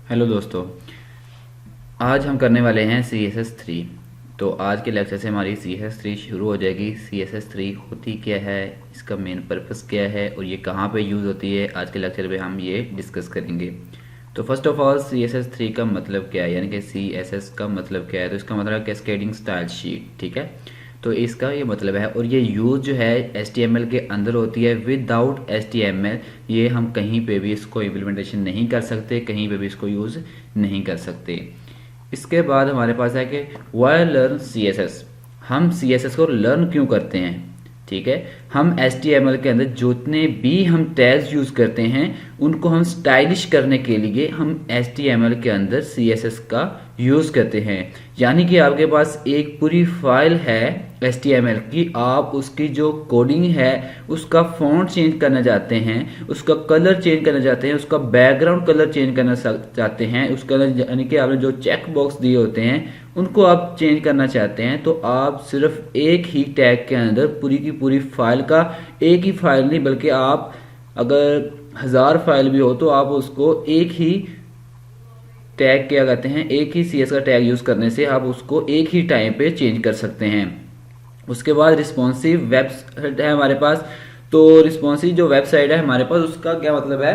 Hello दोस्तों। आज हम करने वाले हैं CSS3। तो आज के लेक्चर से हमारी CSS3 शुरू हो जाएगी। CSS3 होती क्या है, इसका मेन पर्पस क्या है और ये कहाँ पे यूज़ होती है, आज के लेक्चर में हम ये डिस्कस करेंगे। तो फर्स्ट ऑफ ऑल CSS3 का मतलब क्या है, यानी कि CSS का मतलब क्या है। तो इसका मतलब है कैस्केडिंग स्टाइल शीट, ठीक है। तो इसका ये मतलब है, और ये यूज़ जो है HTML के अंदर होती है। विदाउट HTML ये हम कहीं पे भी इसको इम्प्लीमेंटेशन नहीं कर सकते, कहीं पे भी इसको यूज़ नहीं कर सकते। इसके बाद हमारे पास है कि वाई लर्न CSS। हम CSS को लर्न क्यों करते हैं, ठीक है। हम HTML के अंदर जितने भी हम टैग्स यूज़ करते हैं उनको हम स्टाइलिश करने के लिए हम HTML के अंदर CSS का यूज़ करते हैं। यानी कि आपके पास एक पूरी फाइल है HTML की, आप उसकी जो कोडिंग है उसका फॉन्ट चेंज करना चाहते हैं, उसका कलर चेंज करना चाहते हैं, उसका बैकग्राउंड कलर चेंज करना चाहते हैं, उसका यानी कि आपने जो चेक बॉक्स दिए होते हैं उनको आप चेंज करना चाहते हैं। तो आप सिर्फ एक ही टैग के अंदर पूरी की पूरी फाइल का, एक ही फाइल नहीं बल्कि आप अगर 1000 फाइल भी हो तो आप उसको एक ही टैग क्या कहते हैं, एक ही CS का टैग यूज़ करने से आप उसको एक ही टाइम पे चेंज कर सकते हैं। उसके बाद रिस्पॉन्सिव वेबसाइट है हमारे पास। तो रिस्पॉन्सिव जो वेबसाइट है हमारे पास, उसका क्या मतलब है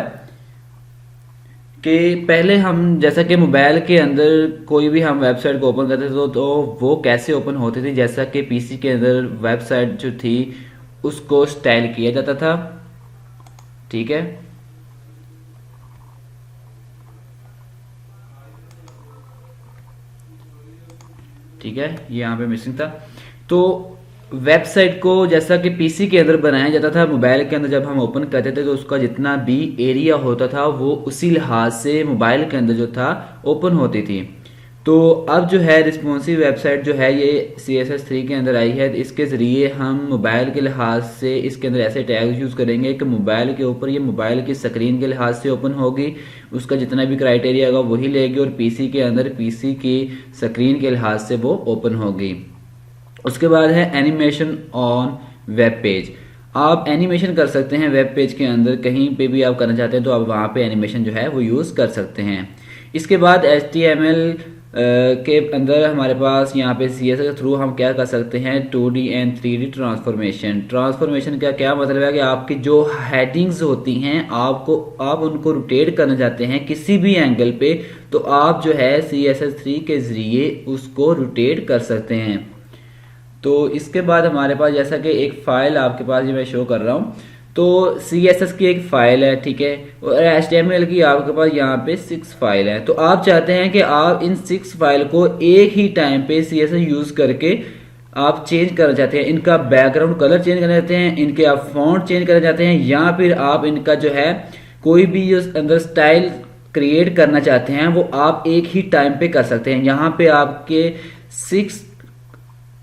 कि पहले हम जैसा कि मोबाइल के अंदर कोई भी हम वेबसाइट को ओपन करते थे तो वो कैसे ओपन होती थी, जैसा कि PC के अंदर वेबसाइट जो थी उसको स्टाइल किया जाता था, ठीक है। ठीक है, ये यहाँ पे मिसिंग था। तो वेबसाइट को जैसा कि PC के अंदर बनाया जाता था, मोबाइल के अंदर जब हम ओपन करते थे तो उसका जितना भी एरिया होता था वो उसी लिहाज से मोबाइल के अंदर जो था ओपन होती थी। तो अब जो है रिस्पॉन्सिव वेबसाइट जो है ये CSS3 के अंदर आई है। इसके ज़रिए हम मोबाइल के लिहाज से इसके अंदर ऐसे टैग्स यूज़ करेंगे कि मोबाइल के ऊपर ये मोबाइल की स्क्रीन के लिहाज से ओपन होगी, उसका जितना भी क्राइटेरिया होगा वही लेगी, और PC के अंदर PC की स्क्रीन के लिहाज से वो ओपन होगी। उसके बाद है एनिमेशन ऑन वेब पेज। आप एनिमेशन कर सकते हैं वेब पेज के अंदर, कहीं पे भी आप करना चाहते हैं तो आप वहाँ पे एनिमेशन जो है वो यूज़ कर सकते हैं। इसके बाद HTML के अंदर हमारे पास यहाँ पे CSS के थ्रू हम क्या कर सकते हैं, 2D and 3D transformation. Transformation का क्या मतलब है कि आपकी जो हेडिंग्स होती हैं आप उनको रोटेट करना चाहते हैं किसी भी एंगल पे, तो आप जो है CSS3 के ज़रिए उसको रोटेट कर सकते हैं। तो इसके बाद हमारे पास जैसा कि एक फाइल आपके पास ये मैं शो कर रहा हूँ, तो CSS की एक फाइल है, ठीक है, और HTML की आपके पास यहाँ पे 6 फाइल है। तो आप चाहते हैं कि आप इन 6 फाइल को एक ही टाइम पे CSS यूज़ करके आप चेंज करना चाहते हैं, इनका बैकग्राउंड कलर चेंज करना चाहते हैं, इनके आप फॉन्ट चेंज करना चाहते हैं, या फिर आप इनका जो है कोई भी जो अंदर स्टाइल क्रिएट करना चाहते हैं वो आप एक ही टाइम पे कर सकते हैं। यहाँ पे आपके 6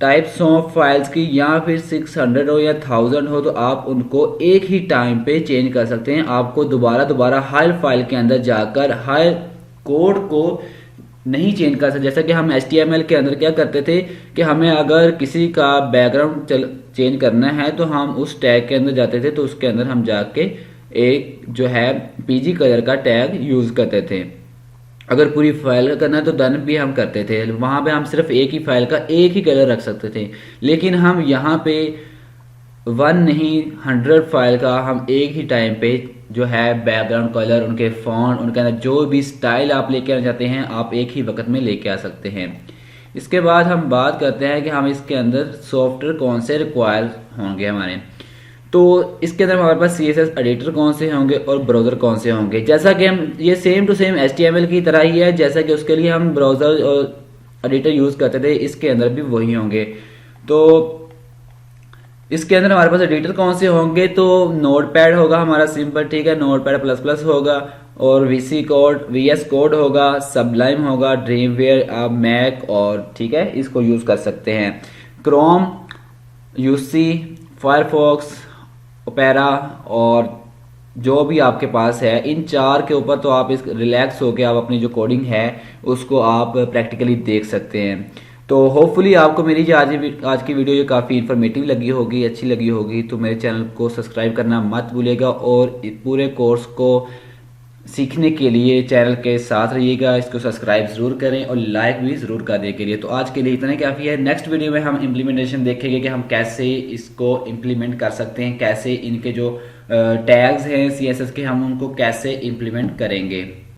टाइप्स ऑफ फाइल्स की, या फिर 600 हो या 1000 हो, तो आप उनको एक ही टाइम पे चेंज कर सकते हैं। आपको दोबारा दोबारा हर फाइल के अंदर जाकर हर कोड को नहीं चेंज कर सकते। जैसा कि हम HTML के अंदर क्या करते थे कि हमें अगर किसी का बैकग्राउंड चेंज करना है तो हम उस टैग के अंदर जाते थे, तो उसके अंदर हम जाके एक जो है PG कलर का टैग यूज़ करते थे। अगर पूरी फाइल का करना है तो डन भी हम करते थे, वहां पे हम सिर्फ एक ही फाइल का एक ही कलर रख सकते थे। लेकिन हम यहाँ पे 1 नहीं 100 फाइल का हम एक ही टाइम पे जो है बैकग्राउंड कलर, उनके फॉन्ट, उनके अंदर जो भी स्टाइल आप लेके आना चाहते हैं आप एक ही वक्त में लेके आ सकते हैं। इसके बाद हम बात करते हैं कि हम इसके अंदर सॉफ्टवेयर कौन से रिक्वायर होंगे हमारे। तो इसके अंदर हमारे पास CSS एडिटर कौन से होंगे और ब्राउज़र कौन से होंगे। जैसा कि हम ये सेम टू सेम HTML की तरह ही है, जैसा कि उसके लिए हम ब्राउज़र और एडिटर यूज़ करते थे, इसके अंदर भी वही होंगे। तो इसके अंदर हमारे पास एडिटर कौन से होंगे, तो नोटपैड होगा हमारा सिंपल, ठीक है, नोटपैड प्लस प्लस होगा, और VS कोड होगा, सबलाइम होगा, ड्रीमवेयर, आप मैक और ठीक है इसको यूज़ कर सकते हैं। क्रोम, UC, फायरफॉक्स, ओपेरा, और जो भी आपके पास है इन 4 के ऊपर तो आप इस रिलैक्स होकर आप अपनी जो कोडिंग है उसको आप प्रैक्टिकली देख सकते हैं। तो होपफुली आपको मेरी जो आज की वीडियो ये काफ़ी इन्फॉर्मेटिव लगी होगी, अच्छी लगी होगी। तो मेरे चैनल को सब्सक्राइब करना मत भूलिएगा, और पूरे कोर्स को सीखने के लिए चैनल के साथ रहिएगा, इसको सब्सक्राइब ज़रूर करें और लाइक भी ज़रूर कर दें के लिए। तो आज के लिए इतना ही काफ़ी है। नेक्स्ट वीडियो में हम इम्प्लीमेंटेशन देखेंगे कि हम कैसे इसको इम्प्लीमेंट कर सकते हैं, कैसे इनके जो टैग्स हैं CSS के हम उनको कैसे इम्प्लीमेंट करेंगे।